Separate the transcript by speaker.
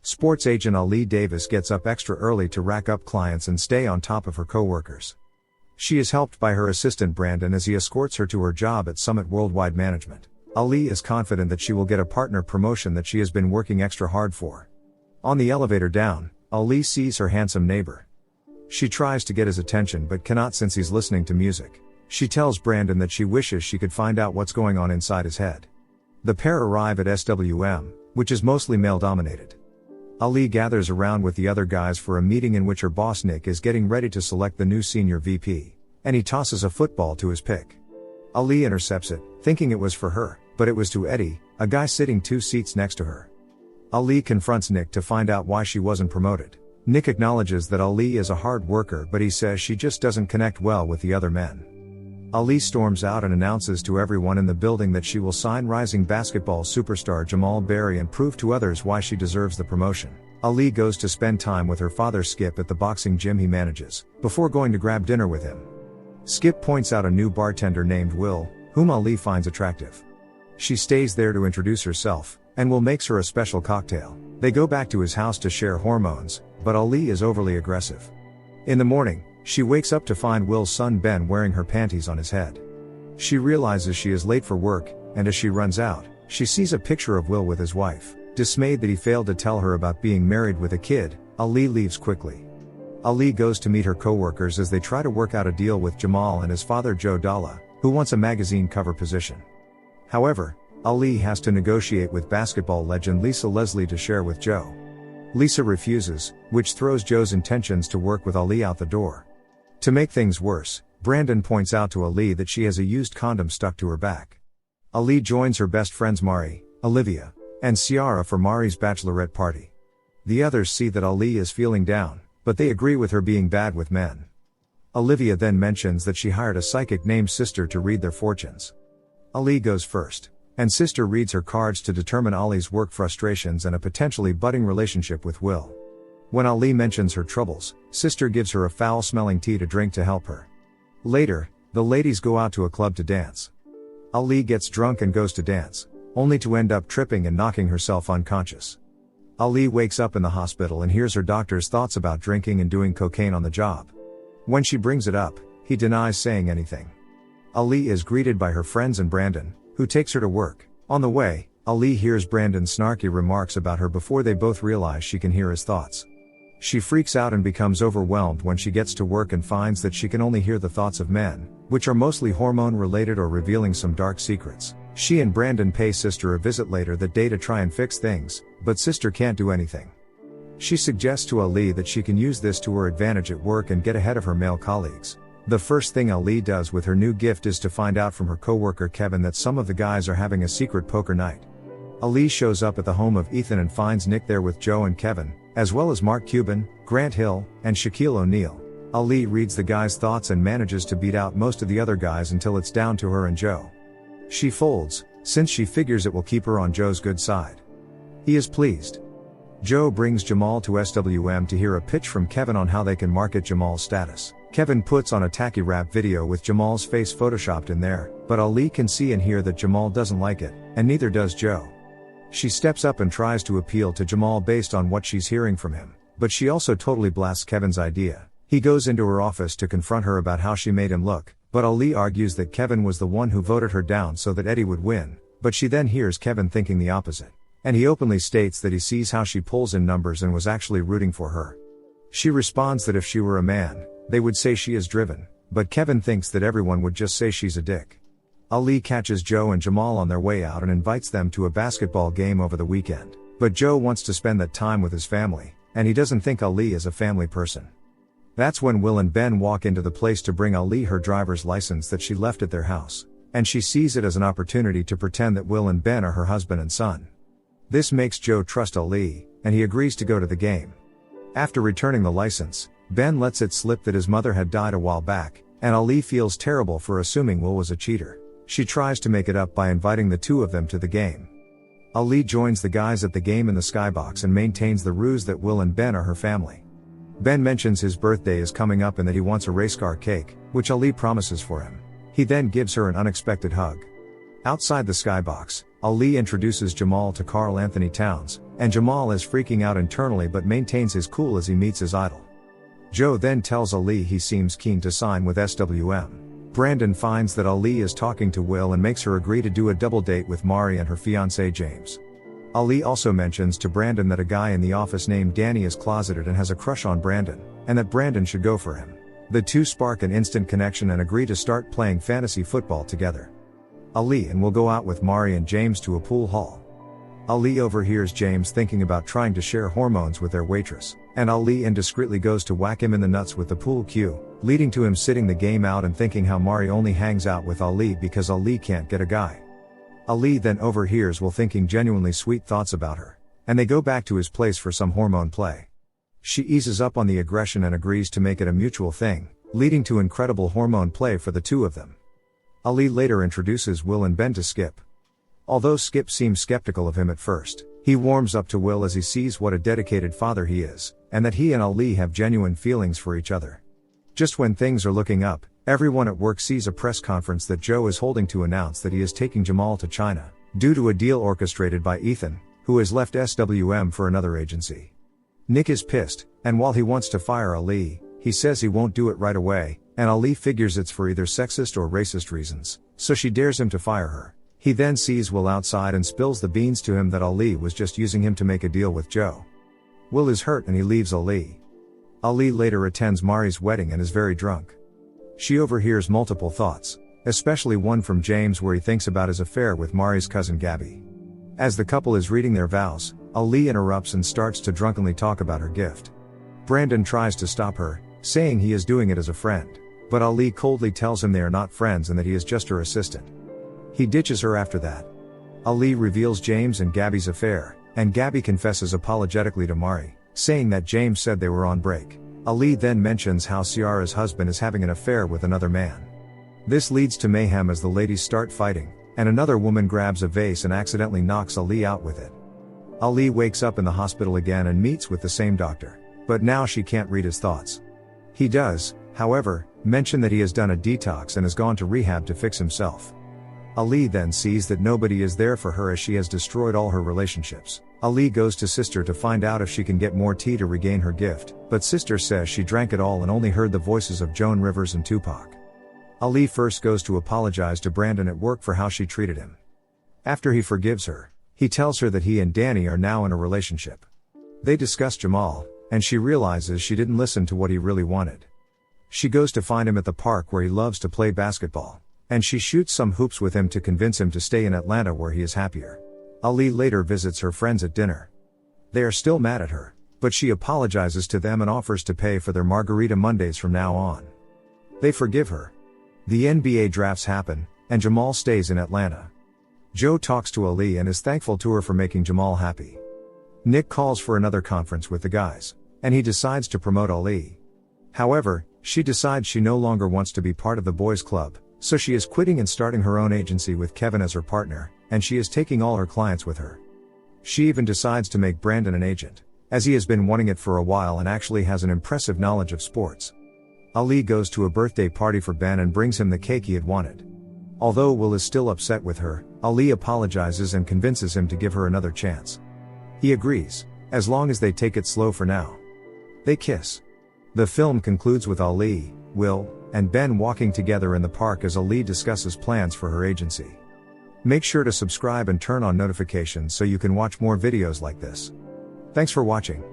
Speaker 1: Sports agent Ali Davis gets up extra early to rack up clients and stay on top of her coworkers. She is helped by her assistant Brandon as he escorts her to her job at Summit Worldwide Management. Ali is confident that she will get a partner promotion that she has been working extra hard for. On the elevator down, Ali sees her handsome neighbor. She tries to get his attention but cannot since he's listening to music. She tells Brandon that she wishes she could find out what's going on inside his head. The pair arrive at SWM, which is mostly male-dominated. Ali gathers around with the other guys for a meeting in which her boss Nick is getting ready to select the new senior VP, and he tosses a football to his pick. Ali intercepts it, thinking it was for her, but it was to Eddie, a guy sitting 2 seats next to her. Ali confronts Nick to find out why she wasn't promoted. Nick acknowledges that Ali is a hard worker, but he says she just doesn't connect well with the other men. Ali storms out and announces to everyone in the building that she will sign rising basketball superstar Jamal Berry and prove to others why she deserves the promotion. Ali goes to spend time with her father Skip at the boxing gym he manages, before going to grab dinner with him. Skip points out a new bartender named Will, whom Ali finds attractive. She stays there to introduce herself, and Will makes her a special cocktail. They go back to his house to share hormones, but Ali is overly aggressive. In the morning, she wakes up to find Will's son Ben wearing her panties on his head. She realizes she is late for work, and as she runs out, she sees a picture of Will with his wife. Dismayed that he failed to tell her about being married with a kid, Ali leaves quickly. Ali goes to meet her coworkers as they try to work out a deal with Jamal and his father Joe Dalla, who wants a magazine cover position. However, Ali has to negotiate with basketball legend Lisa Leslie to share with Joe. Lisa refuses, which throws Joe's intentions to work with Ali out the door. To make things worse, Brandon points out to Ali that she has a used condom stuck to her back. Ali joins her best friends Mari, Olivia, and Ciara for Mari's bachelorette party. The others see that Ali is feeling down, but they agree with her being bad with men. Olivia then mentions that she hired a psychic named Sister to read their fortunes. Ali goes first, and Sister reads her cards to determine Ali's work frustrations and a potentially budding relationship with Will. When Ali mentions her troubles, Sister gives her a foul-smelling tea to drink to help her. Later, the ladies go out to a club to dance. Ali gets drunk and goes to dance, only to end up tripping and knocking herself unconscious. Ali wakes up in the hospital and hears her doctor's thoughts about drinking and doing cocaine on the job. When she brings it up, he denies saying anything. Ali is greeted by her friends and Brandon, who takes her to work. On the way, Ali hears Brandon's snarky remarks about her before they both realize she can hear his thoughts. She freaks out and becomes overwhelmed when she gets to work and finds that she can only hear the thoughts of men, which are mostly hormone-related or revealing some dark secrets. She and Brandon pay Sister a visit later that day to try and fix things, but Sister can't do anything. She suggests to Ali that she can use this to her advantage at work and get ahead of her male colleagues. The first thing Ali does with her new gift is to find out from her coworker Kevin that some of the guys are having a secret poker night. Ali shows up at the home of Ethan and finds Nick there with Joe and Kevin, as well as Mark Cuban, Grant Hill, and Shaquille O'Neal. Ali reads the guys' thoughts and manages to beat out most of the other guys until it's down to her and Joe. She folds, since she figures it will keep her on Joe's good side. He is pleased. Joe brings Jamal to SWM to hear a pitch from Kevin on how they can market Jamal's status. Kevin puts on a tacky rap video with Jamal's face photoshopped in there, but Ali can see and hear that Jamal doesn't like it, and neither does Joe. She steps up and tries to appeal to Jamal based on what she's hearing from him, but she also totally blasts Kevin's idea. He goes into her office to confront her about how she made him look, but Ali argues that Kevin was the one who voted her down so that Eddie would win, but she then hears Kevin thinking the opposite. And he openly states that he sees how she pulls in numbers and was actually rooting for her. She responds that if she were a man, they would say she is driven, but Kevin thinks that everyone would just say she's a dick. Ali catches Joe and Jamal on their way out and invites them to a basketball game over the weekend. But Joe wants to spend that time with his family, and he doesn't think Ali is a family person. That's when Will and Ben walk into the place to bring Ali her driver's license that she left at their house, and she sees it as an opportunity to pretend that Will and Ben are her husband and son. This makes Joe trust Ali, and he agrees to go to the game. After returning the license, Ben lets it slip that his mother had died a while back, and Ali feels terrible for assuming Will was a cheater. She tries to make it up by inviting the two of them to the game. Ali joins the guys at the game in the skybox and maintains the ruse that Will and Ben are her family. Ben mentions his birthday is coming up and that he wants a race car cake, which Ali promises for him. He then gives her an unexpected hug. Outside the skybox, Ali introduces Jamal to Carl Anthony Towns, and Jamal is freaking out internally but maintains his cool as he meets his idol. Joe then tells Ali he seems keen to sign with SWM. Brandon finds that Ali is talking to Will and makes her agree to do a double date with Mari and her fiancé James. Ali also mentions to Brandon that a guy in the office named Danny is closeted and has a crush on Brandon, and that Brandon should go for him. The two spark an instant connection and agree to start playing fantasy football together. Ali and Will go out with Mari and James to a pool hall. Ali overhears James thinking about trying to share hormones with their waitress, and Ali indiscreetly goes to whack him in the nuts with the pool cue, leading to him sitting the game out and thinking how Mari only hangs out with Ali because Ali can't get a guy. Ali then overhears Will thinking genuinely sweet thoughts about her, and they go back to his place for some hormone play. She eases up on the aggression and agrees to make it a mutual thing, leading to incredible hormone play for the two of them. Ali later introduces Will and Ben to Skip. Although Skip seems skeptical of him at first, he warms up to Will as he sees what a dedicated father he is, and that he and Ali have genuine feelings for each other. Just when things are looking up, everyone at work sees a press conference that Joe is holding to announce that he is taking Jamal to China, due to a deal orchestrated by Ethan, who has left SWM for another agency. Nick is pissed, and while he wants to fire Ali, he says he won't do it right away, and Ali figures it's for either sexist or racist reasons, so she dares him to fire her. He then sees Will outside and spills the beans to him that Ali was just using him to make a deal with Joe. Will is hurt and he leaves Ali. Ali later attends Mari's wedding and is very drunk. She overhears multiple thoughts, especially one from James where he thinks about his affair with Mari's cousin Gabby. As the couple is reading their vows, Ali interrupts and starts to drunkenly talk about her gift. Brandon tries to stop her, saying he is doing it as a friend, but Ali coldly tells him they are not friends and that he is just her assistant. He ditches her after that. Ali reveals James and Gabby's affair, and Gabby confesses apologetically to Mari, saying that James said they were on break. Ali then mentions how Ciara's husband is having an affair with another man. This leads to mayhem as the ladies start fighting, and another woman grabs a vase and accidentally knocks Ali out with it. Ali wakes up in the hospital again and meets with the same doctor, but now she can't read his thoughts. He does, however, mention that he has done a detox and has gone to rehab to fix himself. Ali then sees that nobody is there for her as she has destroyed all her relationships. Ali goes to Sister to find out if she can get more tea to regain her gift, but Sister says she drank it all and only heard the voices of Joan Rivers and Tupac. Ali first goes to apologize to Brandon at work for how she treated him. After he forgives her, he tells her that he and Danny are now in a relationship. They discuss Jamal, and she realizes she didn't listen to what he really wanted. She goes to find him at the park where he loves to play basketball, and she shoots some hoops with him to convince him to stay in Atlanta where he is happier. Ali later visits her friends at dinner. They are still mad at her, but she apologizes to them and offers to pay for their margarita Mondays from now on. They forgive her. The NBA drafts happen, and Jamal stays in Atlanta. Joe talks to Ali and is thankful to her for making Jamal happy. Nick calls for another conference with the guys, and he decides to promote Ali. However, she decides she no longer wants to be part of the boys' club, so she is quitting and starting her own agency with Kevin as her partner, and she is taking all her clients with her. She even decides to make Brandon an agent, as he has been wanting it for a while and actually has an impressive knowledge of sports. Ali goes to a birthday party for Ben and brings him the cake he had wanted. Although Will is still upset with her, Ali apologizes and convinces him to give her another chance. He agrees, as long as they take it slow for now. They kiss. The film concludes with Ali, Will, and Ben walking together in the park as Ali discusses plans for her agency. Make sure to subscribe and turn on notifications so you can watch more videos like this. Thanks for watching.